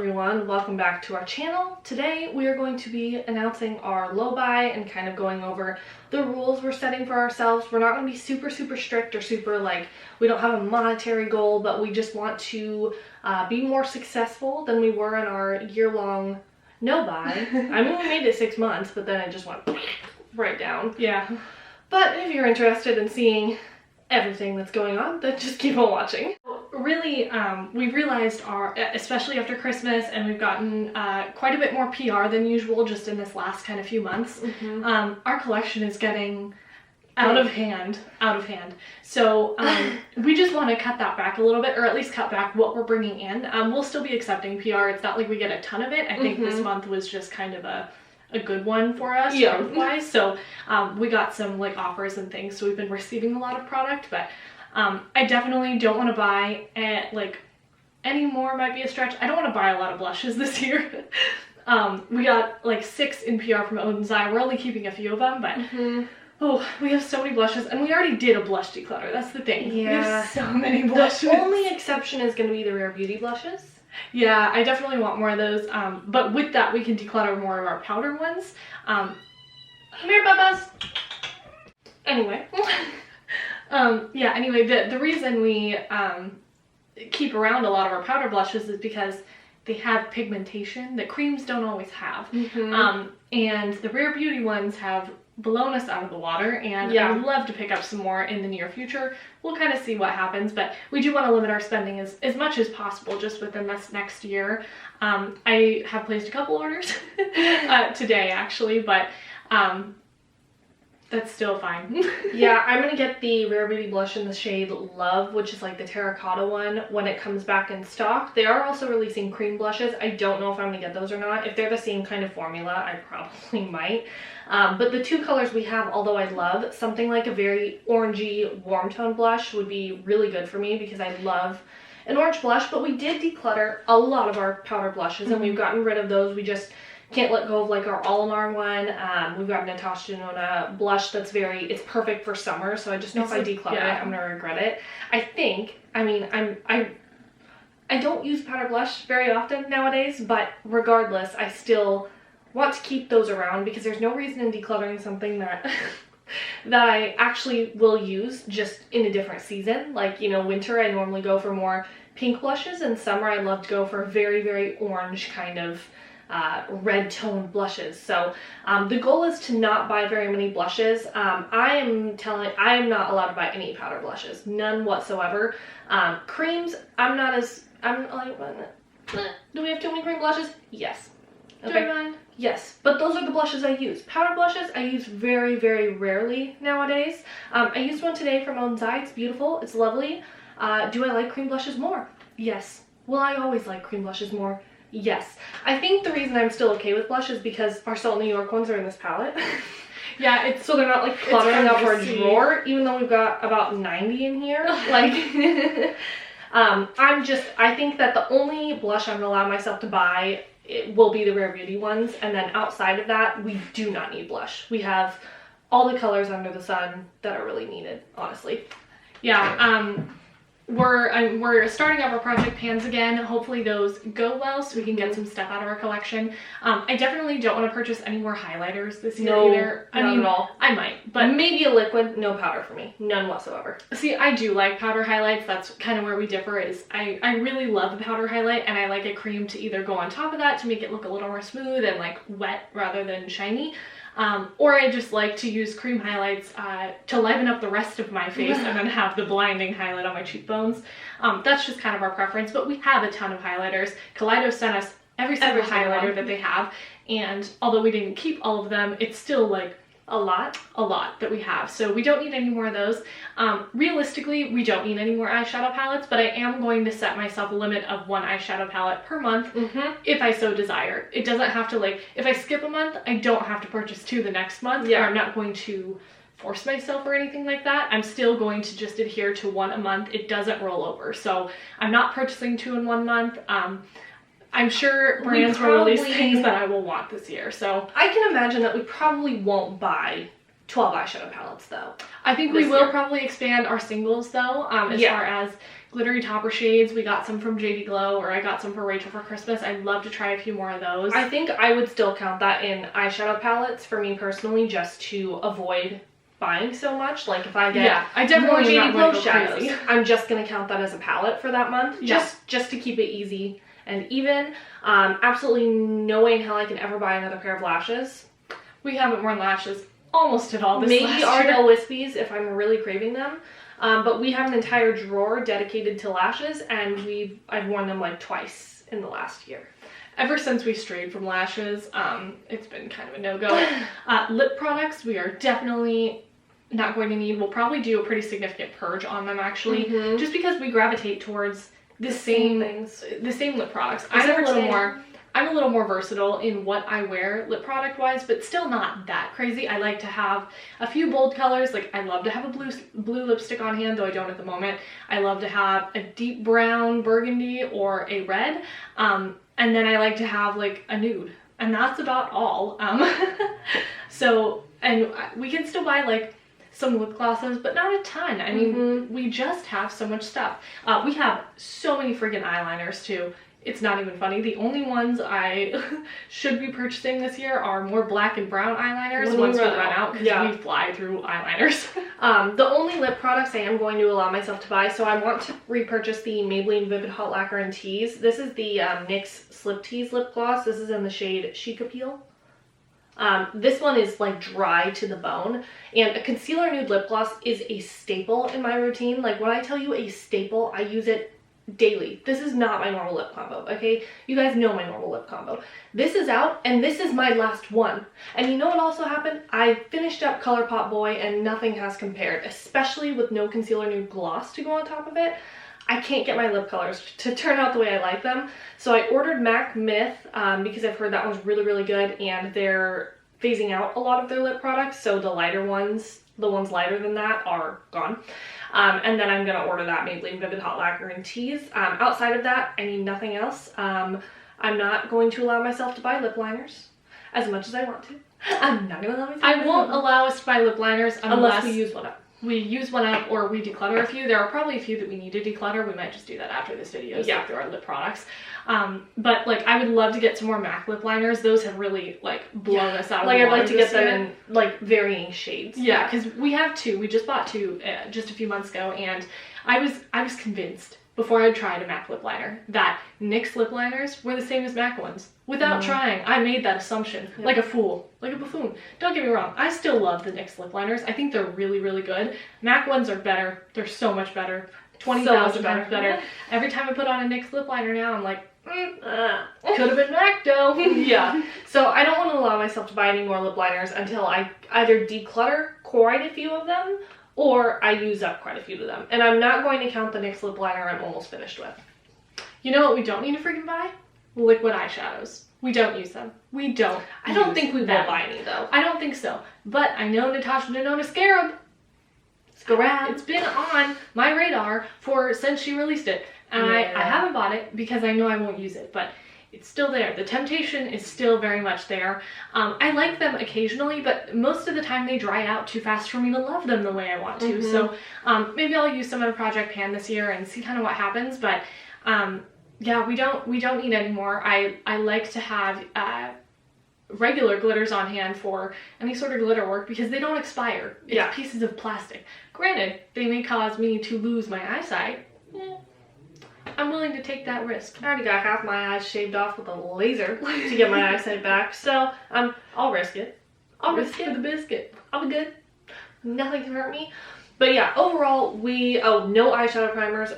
everyone, welcome back to our channel. Today we are going to be announcing our low buy and kind of going over the rules we're setting for ourselves. We're not going to be super strict or super like, we don't have a monetary goal, but we just want to be more successful than we were in our year-long no buy. I mean, we made it 6 months, but then it just went right down. Yeah. But if you're interested in seeing everything that's going on, then just keep on watching. Really, we've realized especially after Christmas, and we've gotten quite a bit more PR than usual just in this last kind of few months. Our collection is getting out of hand. So we just want to cut that back a little bit, or at least cut back what we're bringing in. We'll still be accepting PR. It's not like we get a ton of it. I think this month was just kind of a good one for us, growth-wise. So we got some like offers and things, so we've been receiving a lot of product, but I definitely don't want to buy any more, might be a stretch. I don't want to buy a lot of blushes this year. We got like 6 in PR from Eye. We're only keeping a few of them, but oh, we have so many blushes, and we already did a blush declutter. That's the thing. Yeah. We have so many blushes. The only exception is going to be the Rare Beauty blushes. Yeah, I definitely want more of those, but with that we can declutter more of our powder ones. Come here, Bubba's! Anyway. Yeah, anyway, the reason we keep around a lot of our powder blushes is because they have pigmentation that creams don't always have. And the Rare Beauty ones have blown us out of the water, and I would love to pick up some more in the near future. We'll kind of see what happens, but we do want to limit our spending as much as possible just within this next year. I have placed a couple orders today actually, but that's still fine. Yeah, I'm gonna get the Rare Beauty blush in the shade Love, which is like the terracotta one, when it comes back in stock. They are also releasing cream blushes. I don't know if I'm gonna get those or not. If they're the same kind of formula, I probably might. But the 2 colors we have, although I love, something like a very orangey warm tone blush would be really good for me because I love an orange blush. But we did declutter a lot of our powder blushes, and we've gotten rid of those. We just can't let go of like our All-in-One one. We've got Natasha Denona blush that's it's perfect for summer, so I just know if I declutter it, I'm gonna regret it. I don't use powder blush very often nowadays, but regardless, I still want to keep those around because there's no reason in decluttering something that that I actually will use just in a different season. Like, you know, winter I normally go for more pink blushes, and summer I love to go for very orange kind of red toned blushes. So the goal is to not buy very many blushes. I am not allowed to buy any powder blushes, none whatsoever. Creams, I'm like, do we have too many cream blushes? Yes. Okay. Do I mind? Yes, but those are the blushes I use. Powder blushes I use very rarely nowadays. I used one today from Eye. It's beautiful, it's lovely. Do I like cream blushes more? Yes. Will I always like cream blushes more? Yes. I think the reason I'm still okay with blush is because our Salt New York ones are in this palette. Yeah, so they're not like cluttering up our drawer, even though we've got about 90 in here. Like, I think that the only blush I'm gonna allow myself to buy will be the Rare Beauty ones, and then outside of that, we do not need blush. We have all the colors under the sun that are really needed, honestly. Yeah, we're starting up our project pans again. Hopefully those go well so we can get some stuff out of our collection. I definitely don't want to purchase any more highlighters this year either. I mean, at all. I might, but maybe a liquid, no powder for me. None whatsoever. See, I do like powder highlights. That's kind of where we differ. Is I really love the powder highlight, and I like a cream to either go on top of that to make it look a little more smooth and like wet rather than shiny. Or I just like to use cream highlights to liven up the rest of my face and then have the blinding highlight on my cheekbones. That's just kind of our preference, but we have a ton of highlighters. Kaleido sent us every single highlighter that they have, and although we didn't keep all of them, it's still like a lot that we have, so we don't need any more of those. Realistically, we don't need any more eyeshadow palettes, but I am going to set myself a limit of 1 eyeshadow palette per month if I so desire. It doesn't have to, like, if I skip a month, I don't have to purchase 2 the next month. Yeah. I'm not going to force myself or anything like that. I'm still going to just adhere to 1 a month. It doesn't roll over, so I'm not purchasing 2 in 1 month. I'm sure brands will release things that I will want this year, so I can imagine that we probably won't buy 12 eyeshadow palettes though. I think we will probably expand our singles though, as far as glittery topper shades. We got some from JD Glow, or I got some for Rachel for Christmas. I'd love to try a few more of those. I think I would still count that in eyeshadow palettes for me personally, just to avoid buying so much. Like if I get I definitely more am JD not Glow going to go shadows, crazy. I'm just gonna count that as a palette for that month, just to keep it easy and even. Absolutely no way in hell I can ever buy another pair of lashes. We haven't worn lashes almost at all this Maybe last Ardell year. Wispies if I'm really craving them. But we have an entire drawer dedicated to lashes, and I've worn them like twice in the last year. Ever since we strayed from lashes, it's been kind of a no-go. Lip products, we are definitely not going to need. We'll probably do a pretty significant purge on them actually, just because we gravitate towards the same lip products. I'm a little more versatile in what I wear lip product wise, but still not that crazy. I like to have a few bold colors. Like I love to have a blue lipstick on hand, though I don't at the moment. I love to have a deep brown burgundy or a red. And then I like to have like a nude, and that's about all. So, and we can still buy like some lip glosses, but not a ton. I mean, we just have so much stuff. We have so many freaking eyeliners too. It's not even funny. The only ones I should be purchasing this year are more black and brown eyeliners once we run out, because we fly through eyeliners. The only lip products I am going to allow myself to buy, so I want to repurchase the Maybelline Vivid Hot Lacquer and Tease. This is the NYX Slip Tease lip gloss. This is in the shade Chic Appeal. This one is like dry to the bone, and a concealer nude lip gloss is a staple in my routine. Like when I tell you a staple, I use it daily. This is not my normal lip combo, okay? You guys know my normal lip combo. This is out, and this is my last one. And you know what also happened? I finished up ColourPop Boy, and nothing has compared, especially with no concealer nude gloss to go on top of it. I can't get my lip colors to turn out the way I like them. So I ordered MAC Myth because I've heard that one's really, really good, and they're phasing out a lot of their lip products, so the lighter ones, the ones lighter than that, are gone. And then I'm gonna order that Maybelline Vivid Hot Lacquer and Tease. Outside of that, I need nothing else. I'm not going to allow myself to buy lip liners as much as I want to. I'm not gonna allow myself. I won't allow us to buy lip liners unless we use one up. We use one up or we declutter a few. There are probably a few that we need to declutter. We might just do that after this video, so through our lip products. But like I would love to get some more MAC lip liners. Those have really like blown us out of the water. I'd like to get them in like varying shades. Yeah, because we have two. We just bought two just a few months ago, and I was convinced before I tried a MAC lip liner that NYX lip liners were the same as MAC ones. Without trying, I made that assumption. Like a fool. Like a buffoon. Don't get me wrong, I still love the NYX lip liners. I think they're really, really good. MAC ones are better. They're so much better. 20,000 times better. Every time I put on a NYX lip liner now, I'm like, could have been MAC though. Yeah. So I don't want to allow myself to buy any more lip liners until I either declutter quite a few of them, or I use up quite a few of them. And I'm not going to count the NYX lip liner I'm almost finished with. You know what we don't need to freaking buy? Liquid eyeshadows. We don't use them. We don't. I don't think we will buy any though. I don't think so. But I know Natasha Denona Scarab. It's been on my radar since she released it. And I haven't bought it because I know I won't use it. But it's still there. The temptation is still very much there. I like them occasionally, but most of the time they dry out too fast for me to love them the way I want to. So maybe I'll use some in a project pan this year and see kind of what happens. But yeah, we don't need any more. I like to have regular glitters on hand for any sort of glitter work because they don't expire. It's pieces of plastic. Granted, they may cause me to lose my eyesight. I'm willing to take that risk. I already got half my eyes shaved off with a laser to get my eyesight back, so I'll risk it. I'll risk it for the biscuit. I'll be good. Nothing can hurt me. But yeah, overall, no eyeshadow primers.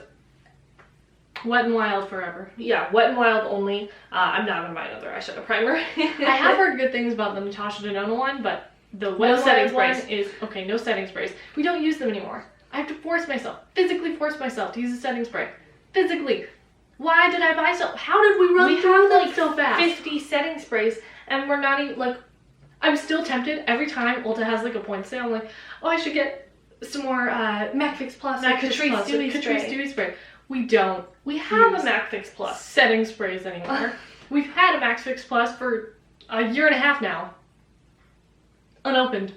Wet n Wild forever. Yeah, Wet n Wild only. I'm not gonna buy another eyeshadow primer. I have heard good things about the Natasha Denona one, but the Wet n Wild one is okay. No setting sprays. We don't use them anymore. I have to physically force myself to use a setting spray. Physically. Why did I buy so? How did we run through them so fast? 50 setting sprays, and we're not even like. I'm still tempted every time Ulta has like a point sale. I'm like, oh, I should get some more MAC Fix Plus, Catrice Dewy Spray. We don't. We have a MAC Fix Plus setting sprays anymore. We've had a MAC Fix Plus for a year and a half now. Unopened.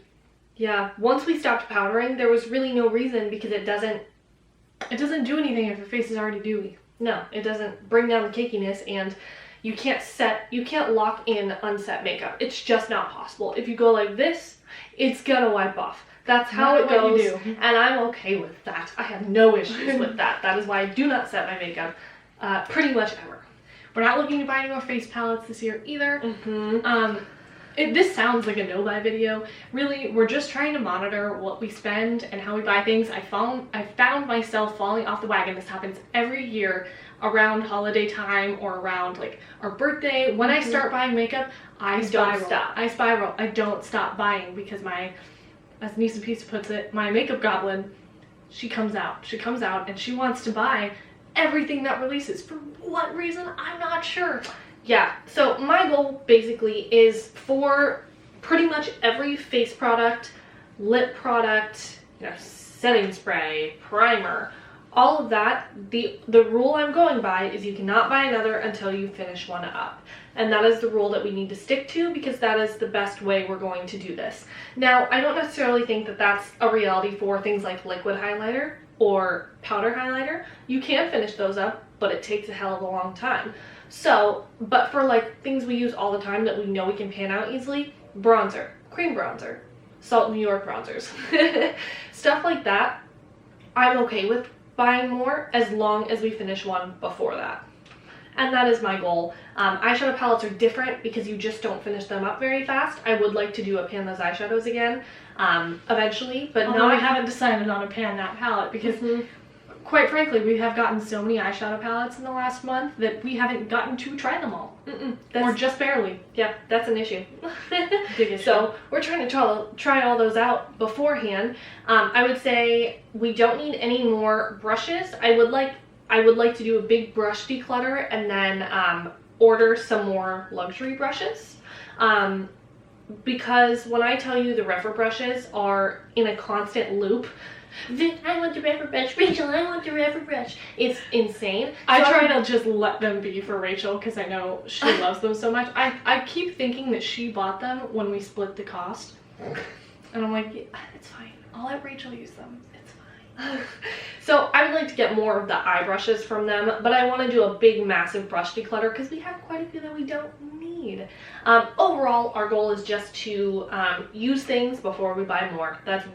Yeah, once we stopped powdering, there was really no reason because it doesn't do anything if your face is already dewy. No, it doesn't bring down the cakiness, and you can't lock in unset makeup. It's just not possible. If you go like this, it's gonna wipe off. That's how it goes, and I'm okay with that. I have no issues with that. That is why I do not set my makeup pretty much ever. We're not looking to buy any more face palettes this year either. Mm-hmm. This sounds like a no-buy video. Really, we're just trying to monitor what we spend and how we buy things. I found myself falling off the wagon. This happens every year around holiday time or around like our birthday. When I start buying makeup, I spiral. I don't stop buying because as Nisa Pisa puts it, my makeup goblin, she comes out and she wants to buy everything that releases. For what reason? I'm not sure. Yeah, so my goal basically is for pretty much every face product, lip product, setting spray, primer, all of that, the rule I'm going by is you cannot buy another until you finish one up. And that is the rule that we need to stick to because that is the best way we're going to do this. Now, I don't necessarily think that that's a reality for things like liquid highlighter or powder highlighter. You can finish those up, but it takes a hell of a long time. So, but for like things we use all the time that we know we can pan out easily, bronzer, cream bronzer, Salt New York bronzers, stuff like that, I'm okay with buying more as long as we finish one before that. And that is my goal. Eyeshadow palettes are different because you just don't finish them up very fast. I would like to do a pan those eyeshadows again eventually, but no, we haven't decided on a pan that palette because quite frankly, we have gotten so many eyeshadow palettes in the last month that we haven't gotten to try them all. Or just barely. Yeah, that's an issue. So we're trying to try all those out beforehand. I would say we don't need any more brushes. I would like to do a big brush declutter and then order some more luxury brushes. Because when I tell you the Refer brushes are in a constant loop, I want the Refer brush, Rachel, I want the Refer brush. It's insane. I try to just let them be for Rachel because I know she loves them so much. I keep thinking that she bought them when we split the cost. And I'm like, yeah, it's fine. I'll let Rachel use them. It's fine. So I would like to get more of the eye brushes from them, but I want to do a big, massive brush declutter because we have quite a few that we don't need. Overall, our goal is just to use things before we buy more. That's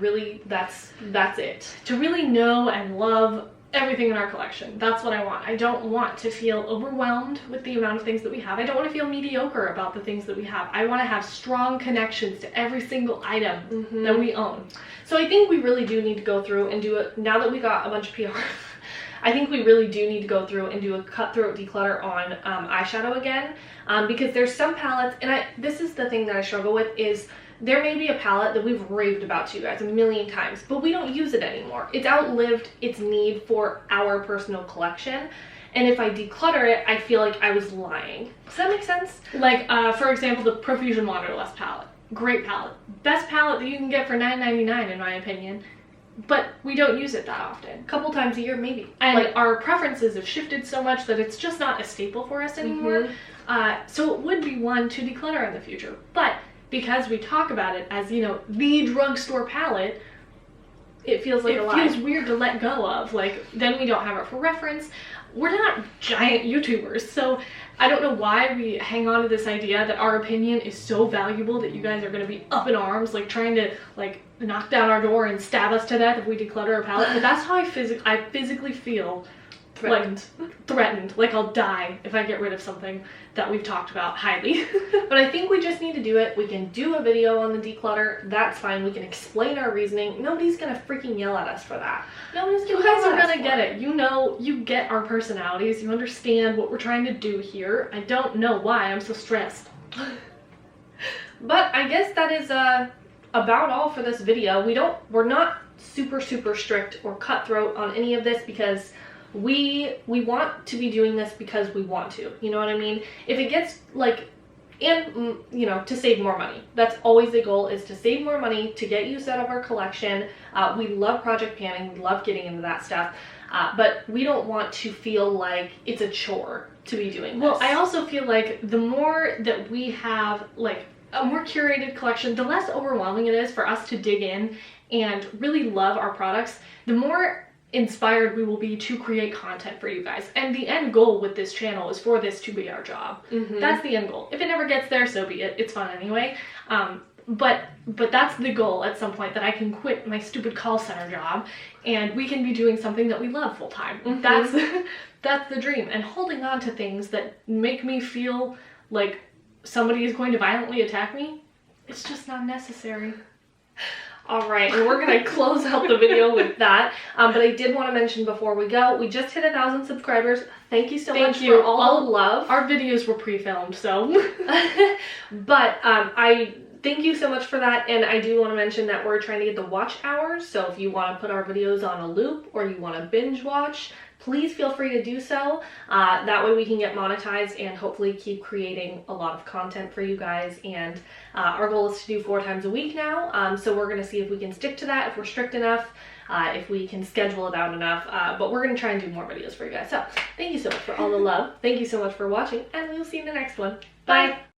it. To really know and love everything in our collection. That's what I want. I don't want to feel overwhelmed with the amount of things that we have. I don't want to feel mediocre about the things that we have. I want to have strong connections to every single item that we own. So I think we really do need to go through and do it now that we got a bunch of PR. I think we really do need to go through and do a cutthroat declutter on eyeshadow again, because there's some palettes, and this is the thing that I struggle with, is there may be a palette that we've raved about to you guys a million times, but we don't use it anymore. It's outlived its need for our personal collection, and if I declutter it, I feel like I was lying. Does that make sense? Like, for example, the Profusion Wanderlust palette. Great palette. Best palette that you can get for $9.99 in my opinion. But we don't use it that often. A couple times a year, maybe. And like our preferences have shifted so much that it's just not a staple for us anymore. So it would be one to declutter in the future. But because we talk about it as, you know, the drugstore palette, it feels like a lie. It feels weird to let go of. Like, then we don't have it for reference. We're not giant YouTubers, so I don't know why we hang on to this idea that our opinion is so valuable that you guys are going to be up in arms, like trying to like knock down our door and stab us to death if we declutter our palette. But that's how I physically feel threatened. Like I'll die if I get rid of something that we've talked about highly. But I think we just need to do it. We can do a video on the declutter. That's fine. We can explain our reasoning. Nobody's gonna freaking yell at us for that. Nobody's gonna. You guys are gonna get it. You know, you get our personalities. You understand what we're trying to do here. I don't know why I'm so stressed. But I guess that is about all for this video. We're not super strict or cutthroat on any of this because we want to be doing this because we want to, you know what I mean? If it gets like, and you know, to save more money. That's always the goal, is to save more money, to get use out of our collection. We love project panning, we love getting into that stuff, but we don't want to feel like it's a chore to be doing this. Well, I also feel like the more that we have like a more curated collection, the less overwhelming it is for us to dig in and really love our products, the more inspired we will be to create content for you guys. And the end goal with this channel is for this to be our job. That's the end goal. If it never gets there, so be it. It's fun anyway. But that's the goal at some point, that I can quit my stupid call center job and we can be doing something that we love full time. That's the dream. And holding on to things that make me feel like somebody is going to violently attack me, it's just not necessary. All right, and we're gonna close out the video with that. But I did want to mention before we go, we just hit 1,000 subscribers. Thank you so much for all the love. Our videos were pre-filmed, so. But I thank you so much for that, and I do want to mention that we're trying to get the watch hours. So if you want to put our videos on a loop or you want to binge watch, please feel free to do so. That way we can get monetized and hopefully keep creating a lot of content for you guys. And our goal is to do 4 times a week now. So we're going to see if we can stick to that, if we're strict enough, if we can schedule it out enough. But we're going to try and do more videos for you guys. So thank you so much for all the love. Thank you so much for watching, and we will see you in the next one. Bye.